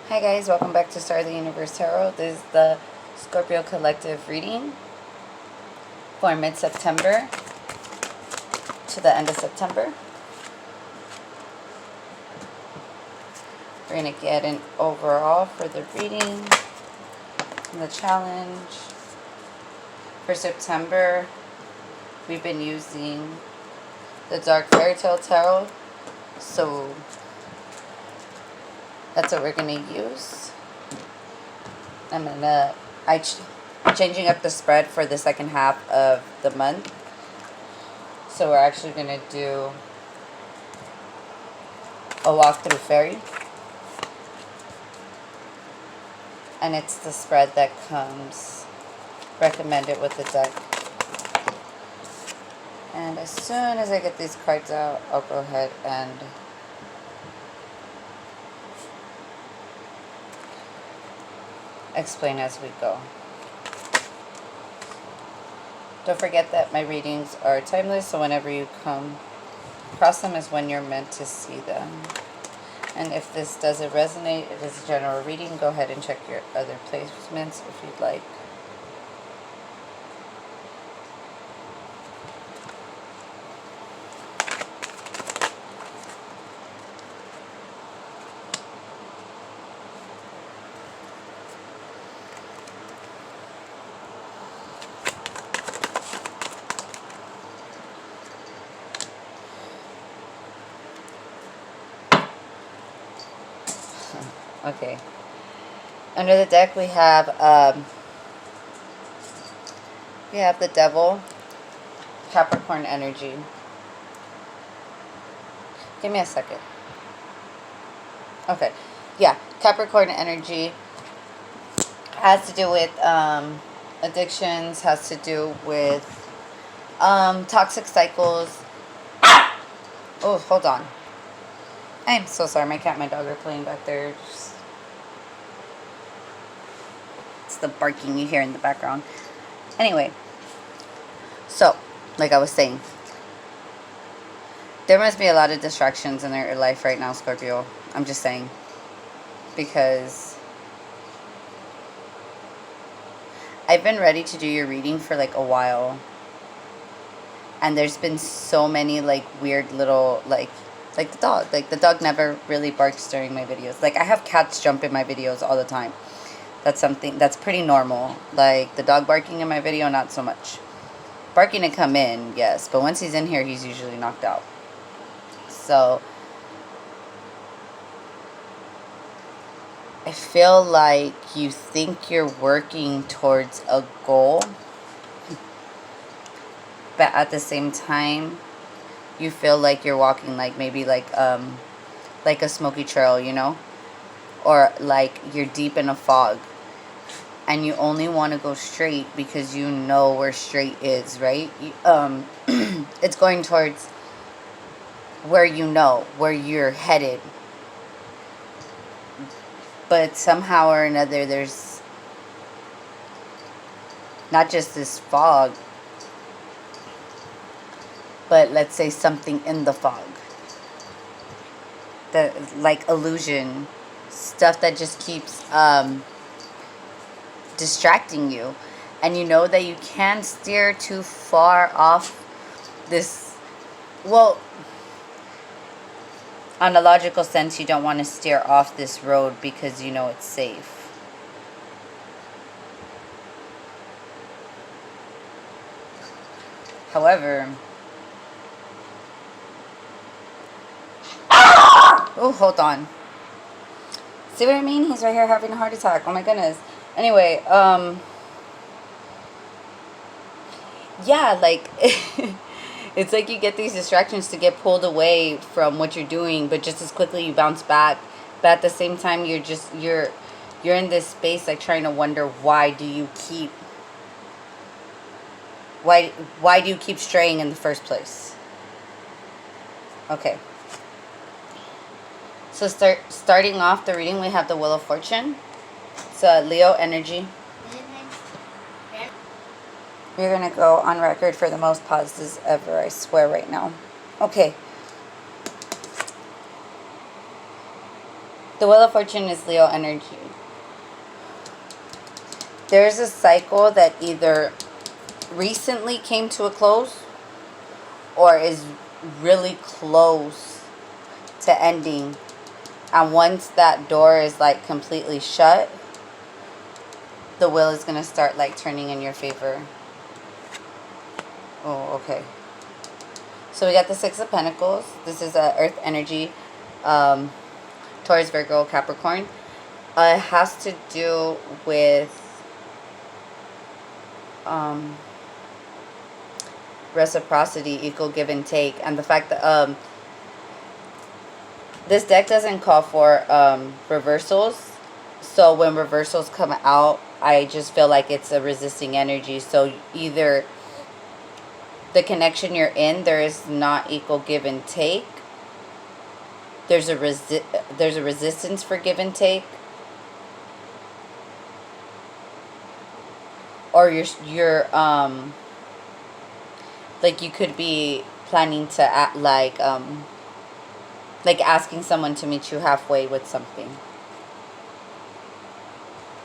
Hi guys, welcome back to Star of the Universe Tarot. This is the Scorpio Collective reading for mid-September to the end of September. We're going to get an overall for the reading and the challenge. For September, we've been using the Dark Fairy Tale Tarot, so that's what we're going to use. I'm changing up the spread for the second half of the month. So we're actually going to do a walkthrough fairy. And it's the spread that comes recommended with the deck. And as soon as I get these cards out, I'll go ahead and explain as we go. Don't forget that my readings are timeless, so whenever you come across them is when you're meant to see them. And if this doesn't resonate, it is a general reading. Go ahead and check your other placements if you'd like. Okay. Under the deck we have the Devil, Capricorn energy. Give me a second. Okay. Yeah, Capricorn energy has to do with addictions, has to do with toxic cycles. Oh, hold on. I'm so sorry. My cat and my dog are playing back there. It's the barking you hear in the background. Anyway, so, like I was saying, there must be a lot of distractions in your life right now, Scorpio. I'm just saying. Because I've been ready to do your reading for like a while. And there's been so many like weird little like the dog. Like the dog never really barks during my videos. Like I have cats jump in my videos all the time. That's something that's pretty normal. Like the dog barking in my video, not so much. Barking to come in, yes. But once he's in here, he's usually knocked out. So I feel like you think you're working towards a goal. But at the same time, you feel like you're walking like maybe like a smoky trail, you know? Or like you're deep in a fog. And you only want to go straight because you know where straight is, right? It's going towards where you know, where you're headed. But somehow or another, there's not just this fog, but let's say something in the fog. Like illusion, stuff that just keeps distracting you, and you know that you can't steer too far off this. Well, on a logical sense, you don't want to steer off this road because you know it's safe. However, oh, hold on. See what I mean? He's right here having a heart attack. Oh my goodness. Anyway, yeah, like, it's like you get these distractions to get pulled away from what you're doing, but just as quickly you bounce back. But at the same time, you're in this space, like, trying to wonder, why do you keep straying in the first place? Okay. So starting off the reading, we have the Wheel of Fortune. It's a Leo energy. We're going to go on record for the most pauses ever, I swear right now. Okay. The Wheel of Fortune is Leo energy. There's a cycle that either recently came to a close or is really close to ending. And once that door is like completely shut, the wheel is going to start like turning in your favor. Oh, okay. So we got the Six of Pentacles. This is Earth energy. Taurus, Virgo, Capricorn. It has to do with reciprocity, equal give and take, and the fact that this deck doesn't call for reversals. So when reversals come out, I just feel like it's a resisting energy. So either the connection you're in, there is not equal give and take. There's a resistance for give and take. Or you're like you could be planning to act like asking someone to meet you halfway with something.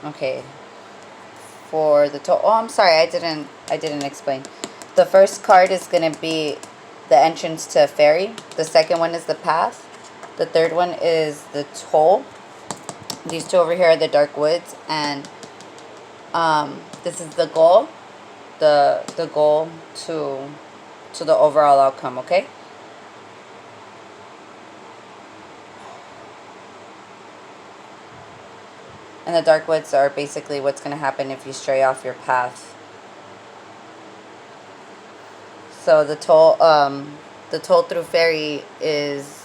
Okay. For the I'm sorry, I didn't explain. The first card is going to be the entrance to a fairy. The second one is the path. The third one is the toll. These two over here are the dark woods, and this is the goal. The goal to the overall outcome, okay? And the dark woods are basically what's going to happen if you stray off your path. So the toll through fairy is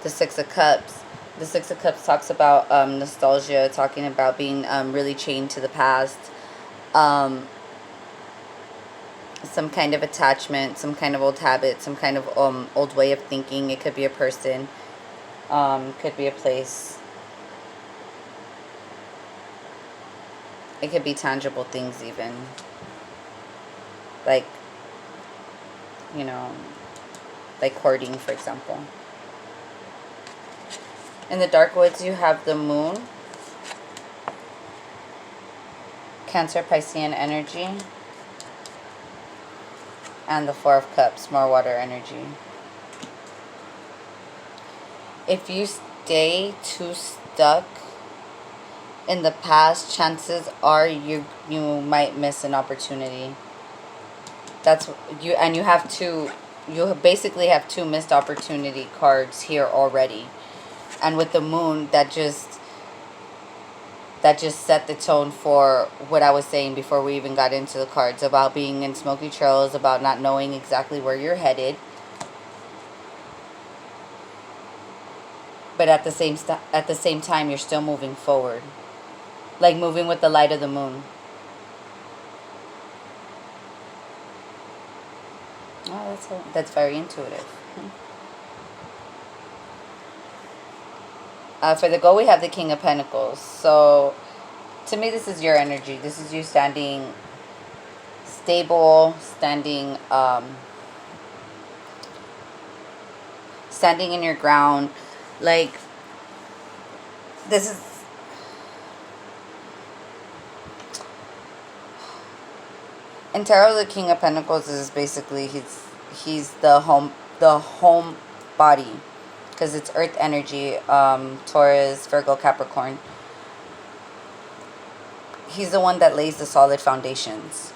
the Six of Cups. The Six of Cups talks about nostalgia, talking about being really chained to the past. Some kind of attachment, some kind of old habit, some kind of old way of thinking. It could be a person, could be a place. It could be tangible things even. Like, you know, like hoarding, for example. In the dark woods, you have the moon, Cancer, Piscean energy, and the Four of Cups, more water energy. If you stay too stuck in the past, chances are you might miss an opportunity. That's you, and you basically have two missed opportunity cards here already. And with the moon, that just set the tone for what I was saying before we even got into the cards, about being in smoky trails, about not knowing exactly where you're headed. But at the same time, you're still moving forward. Like moving with the light of the moon. Oh, that's very intuitive. For the goal, we have the King of Pentacles. So, to me, this is your energy. This is you standing stable, standing in your ground. Like, this is... In tarot, the King of Pentacles is basically, he's the home body. Because it's earth energy, Taurus, Virgo, Capricorn. He's the one that lays the solid foundations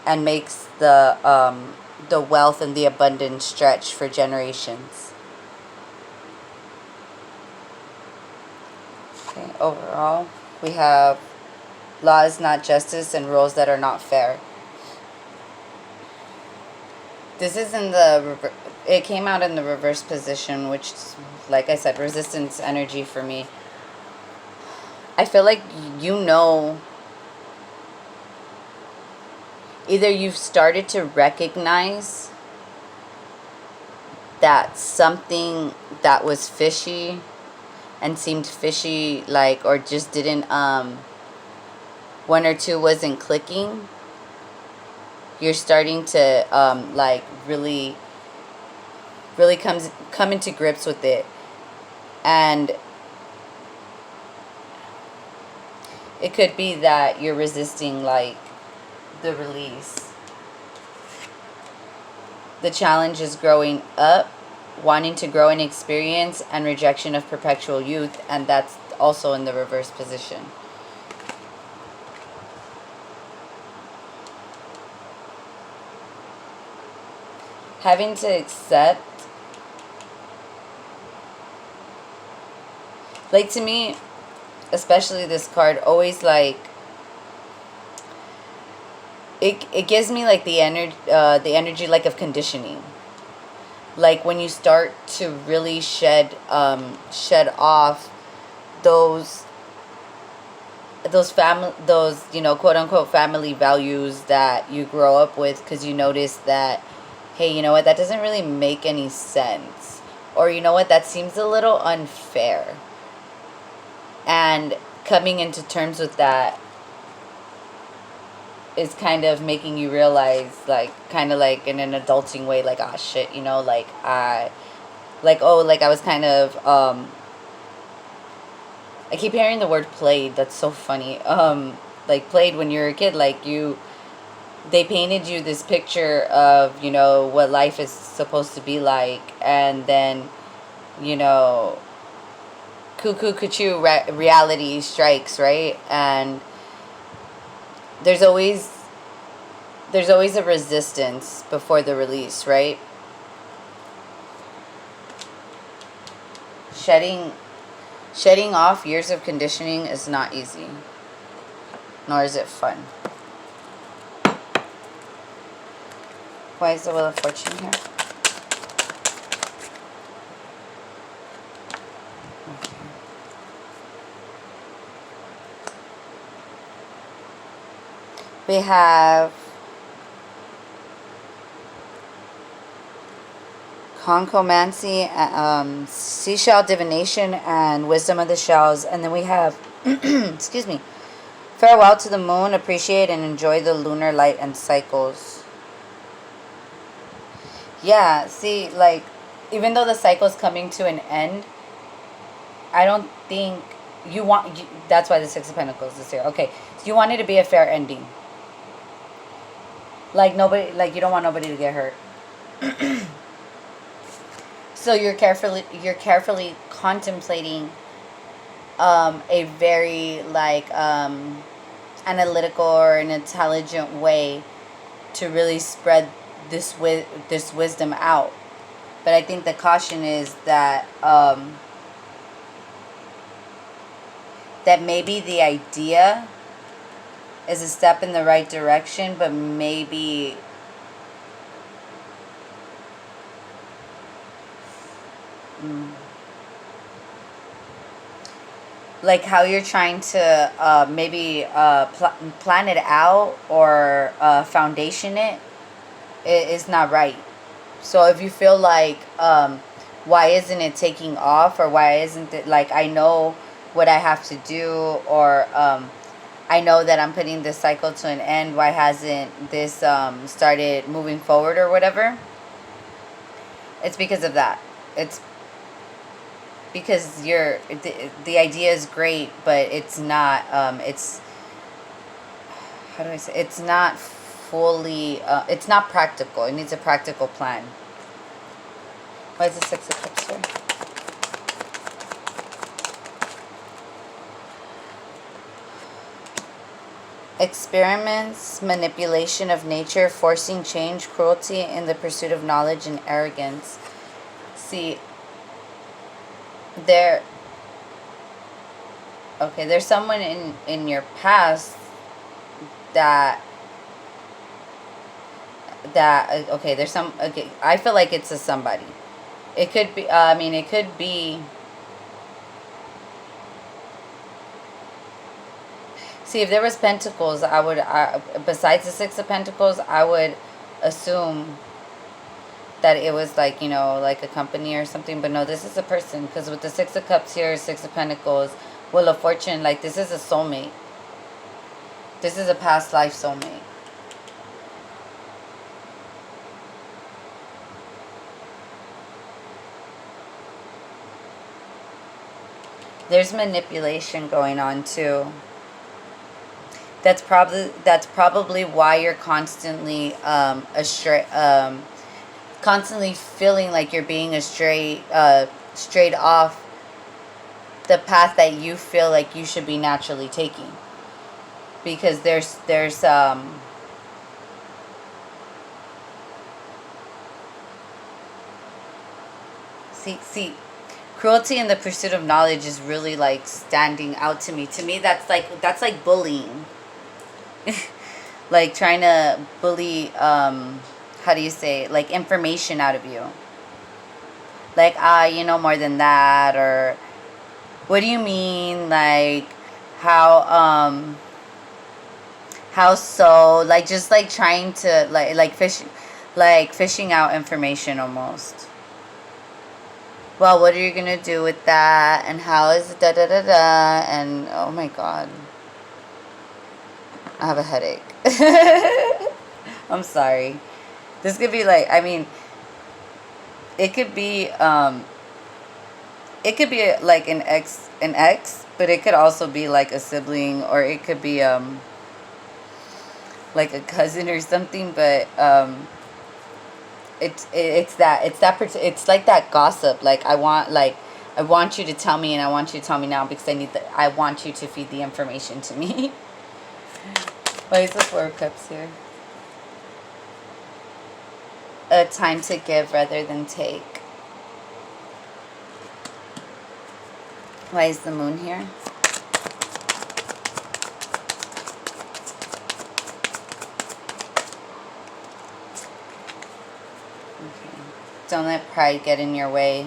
and makes the wealth and the abundance stretch for generations. Okay, overall, we have law is not justice and rules that are not fair. This is in it came out in the reverse position, which, like I said, resistance energy for me. I feel like either you've started to recognize that something that was fishy and seemed fishy, like, or just didn't, one or two wasn't clicking. You're starting to, like, really come into grips with it. And it could be that you're resisting like the release. The challenge is growing up, wanting to grow in experience, and rejection of perpetual youth, and that's also in the reverse position. Having to accept, like, to me, especially this card, always like it gives me like the energy like of conditioning. Like when you start to really shed off those quote unquote family values that you grow up with, because you notice that, hey, you know what, that doesn't really make any sense, or you know what, that seems a little unfair. And coming into terms with that is kind of making you realize, like, kind of like in an adulting way, like, ah, shit, you know, like, I was kind of, I keep hearing the word played. That's so funny. Like, played when you're a kid, like, they painted you this picture of, you know, what life is supposed to be like, and then, you know, cuckoo cuckoo, reality strikes, right? And there's always a resistance before the release, right? Shedding off years of conditioning is not easy, nor is it fun. Why is the Wheel of Fortune here? We have Concomancy, Seashell Divination, and Wisdom of the Shells. And then we have, excuse me, Farewell to the Moon, appreciate and enjoy the lunar light and cycles. Yeah, see, like, even though the cycle's coming to an end, I don't think that's why the Six of Pentacles is here. Okay, so you want it to be a fair ending. Like, nobody, like, you don't want nobody to get hurt. So you're carefully contemplating a very, like, analytical or an intelligent way to really spread this wisdom out. But I think the caution is that that maybe the idea is a step in the right direction, but maybe like how you're trying to maybe plan it out or foundation it is not right. So if you feel like, why isn't it taking off, or why isn't it, like, I know what I have to do, or I know that I'm putting this cycle to an end, why hasn't this started moving forward or whatever, it's because of that. It's because the idea is great, but it's not, it's, how do I say, it's not fully, it's not practical. It needs a practical plan. Why is the Six of Cups here? Experiments, manipulation of nature, forcing change, cruelty in the pursuit of knowledge, and arrogance. See, there's someone in your past that I feel like it's a somebody. It could be, it could be, see, if there was pentacles, besides the Six of Pentacles, I would assume that it was, like, you know, like a company or something. But no, this is a person, because with the Six of Cups here, Six of Pentacles, Wheel of Fortune, like, this is a soulmate. This is a past life soulmate. There's manipulation going on too. That's probably why you're constantly constantly feeling like you're being strayed off the path that you feel like you should be naturally taking, because there's see, cruelty in the pursuit of knowledge is really like standing out to me. To me, that's like bullying. Like trying to bully, how do you say, like information out of you. Like, you know more than that, or what do you mean, like how how so, like just like trying to like fishing out information almost. Well, what are you gonna do with that, and how is it da da da da, and oh my god, I have a headache. I'm sorry. This could be like, I mean, it could be like an ex, but it could also be like a sibling, or it could be like a cousin or something. But it's like that gossip. Like I want you to tell me, and I want you to tell me now, because I want you to feed the information to me. Why is the Four of Cups here? A time to give rather than take. Why is the Moon here? Okay. Don't let pride get in your way.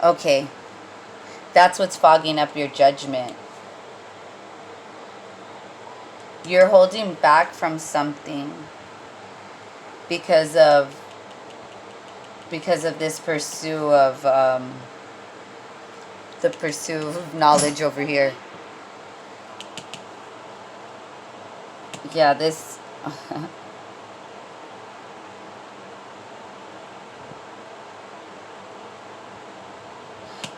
Okay. That's what's fogging up your judgment. You're holding back from something because of this pursuit of the pursuit of knowledge over here. Yeah, this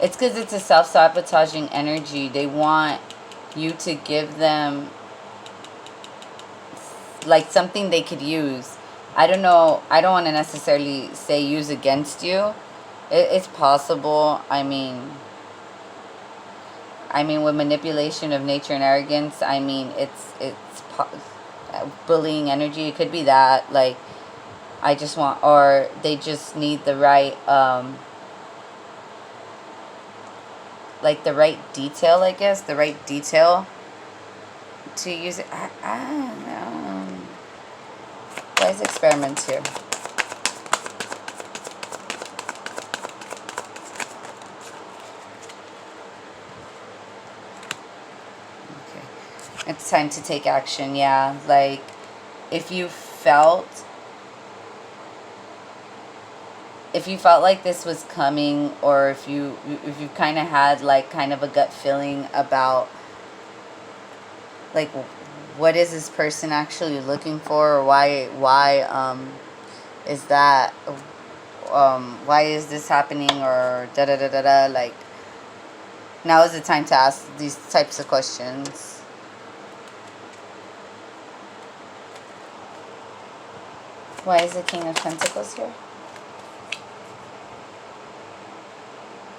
it's because it's a self-sabotaging energy. They want you to give them like something they could use. I don't know. I don't want to necessarily say use against you. It's possible. I mean, with manipulation of nature and arrogance, I mean, bullying energy. It could be that, like, I just want, or they just need the right, like the right detail. I guess the right detail to use it. I don't know. Why is experiments here? Okay. It's time to take action, yeah. Like, if you felt like this was coming, or if you kind of had like kind of a gut feeling about like what is this person actually looking for, or why is that, why is this happening, or da da da da da, like now is the time to ask these types of questions. Why is the King of Pentacles here?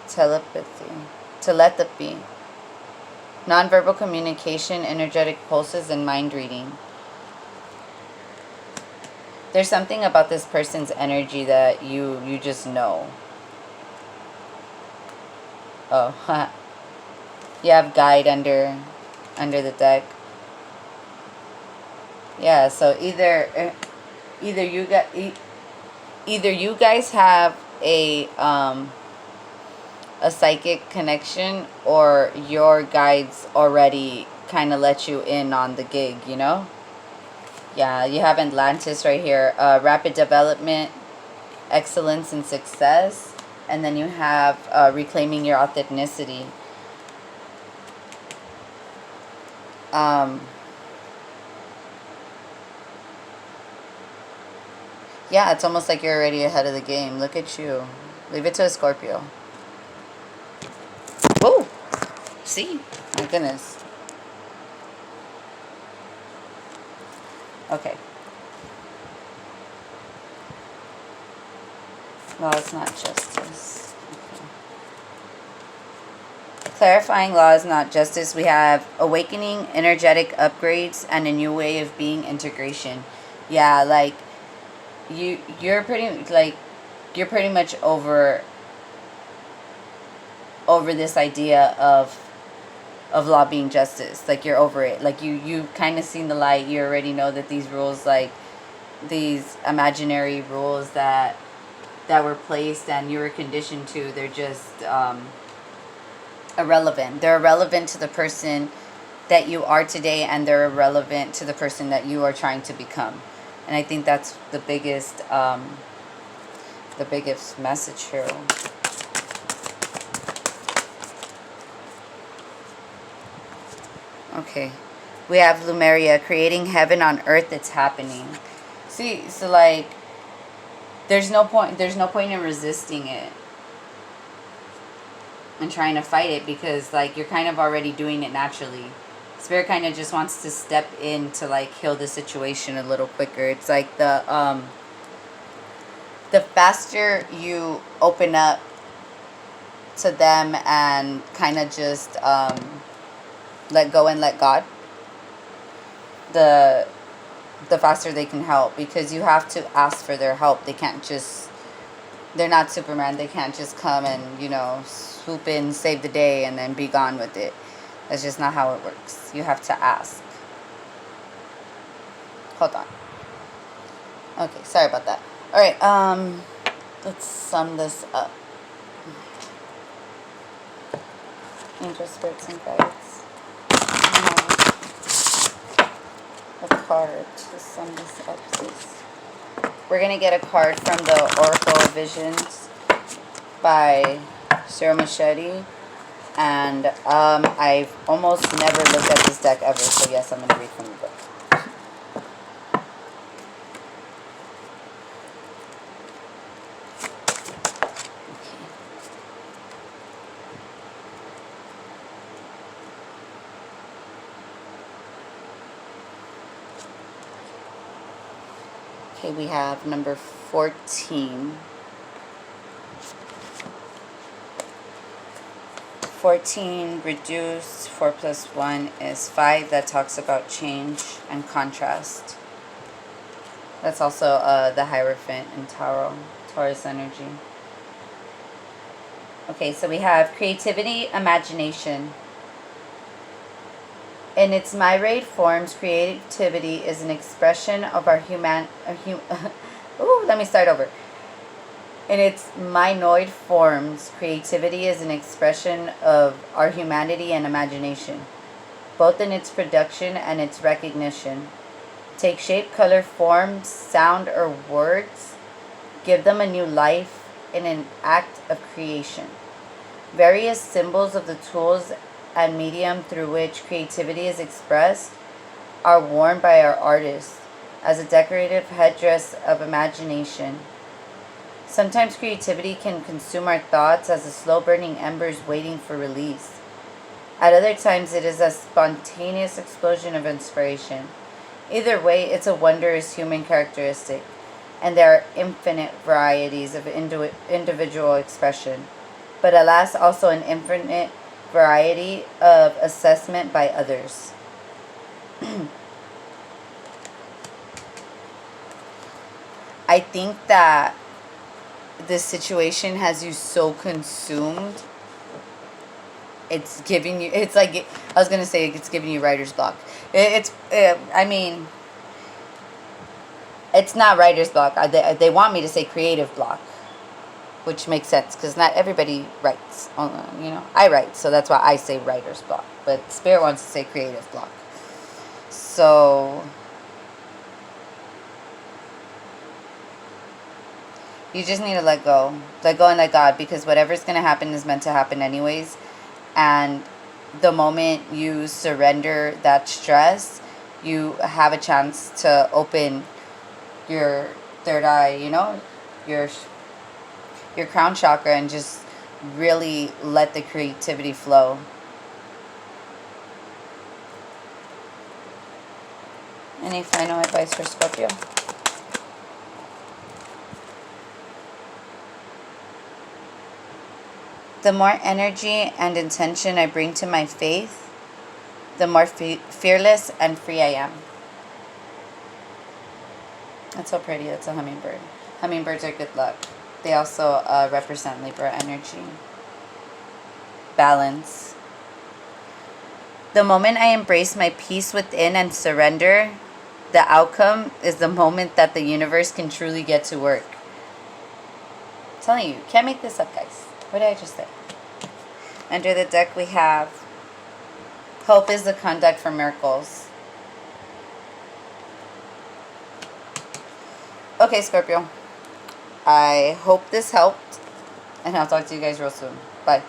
Telepathy, nonverbal communication, energetic pulses, and mind reading. There's something about this person's energy that you just know. Oh, you have guide under the deck. Yeah, so either you guys have a psychic connection, or your guides already kind of let you in on the gig, you know? Yeah, you have Atlantis right here. Rapid development, excellence, and success. And then you have reclaiming your authenticity. Yeah, it's almost like you're already ahead of the game. Look at you. Leave it to a Scorpio. Whoa! See? My goodness. Okay. Law is not justice. Okay. Clarifying law is not justice. We have awakening, energetic upgrades, and a new way of being, integration. Yeah, like you're pretty much over this idea of law being justice. Like you're over it. Like you kind of seen the light. You already know that these rules, like these imaginary rules that were placed and you were conditioned to, they're just irrelevant. They're irrelevant to the person that you are today, and they're irrelevant to the person that you are trying to become. And I think that's the biggest message here. Okay. We have Lumeria, creating heaven on earth. It's happening. See, so like there's no point in resisting it and trying to fight it, because like you're kind of already doing it naturally. Spirit kind of just wants to step in to like heal the situation a little quicker. It's like the faster you open up to them and kind of just let go and let God, the faster they can help, because you have to ask for their help. They can't just, they're not Superman. They can't just come and, swoop in, save the day, and then be gone with it. That's just not how it works. You have to ask. Hold on. Okay, sorry about that. All right, let's sum this up. Angel, spirits, and guides. A card to sum this up, please. We're going to get a card from the Oracle of Visions by Cyril Machete. And I've almost never looked at this deck ever, so yes, I'm going to read from the book. Okay, we have number 14. 14 reduced 4 plus 1 is 5. That talks about change and contrast. That's also the Hierophant in Taurus energy. Okay, so we have creativity, imagination. In its myriad forms, creativity is an expression of our let me start over. In its minoid forms, creativity is an expression of our humanity and imagination, both in its production and its recognition. Take shape, color, form, sound, or words, give them a new life in an act of creation. Various symbols of the tools and medium through which creativity is expressed are worn by our artists as a decorative headdress of imagination. Sometimes creativity can consume our thoughts as a slow-burning embers waiting for release. At other times, it is a spontaneous explosion of inspiration. Either way, it's a wondrous human characteristic, and there are infinite varieties of individual expression, but alas, also an infinite variety of assessment by others. I think that this situation has you so consumed, it's giving you, it's like, I was going to say it's giving you writer's block. I mean, it's not writer's block. They want me to say creative block, which makes sense because not everybody writes. I write, so that's why I say writer's block. But Spirit wants to say creative block. So you just need to let go. Let go and let God, because whatever's going to happen is meant to happen anyways. And the moment you surrender that stress, you have a chance to open your third eye, your your crown chakra and just really let the creativity flow. Any final advice for Scorpio? The more energy and intention I bring to my faith, the more fearless and free I am. That's so pretty. That's a hummingbird. Hummingbirds are good luck. They also represent Libra energy. Balance. The moment I embrace my peace within and surrender, the outcome is the moment that the universe can truly get to work. I'm telling you, can't make this up, guys. What did I just say? Under the deck we have hope is the conduct for miracles. Okay, Scorpio. I hope this helped, and I'll talk to you guys real soon. Bye.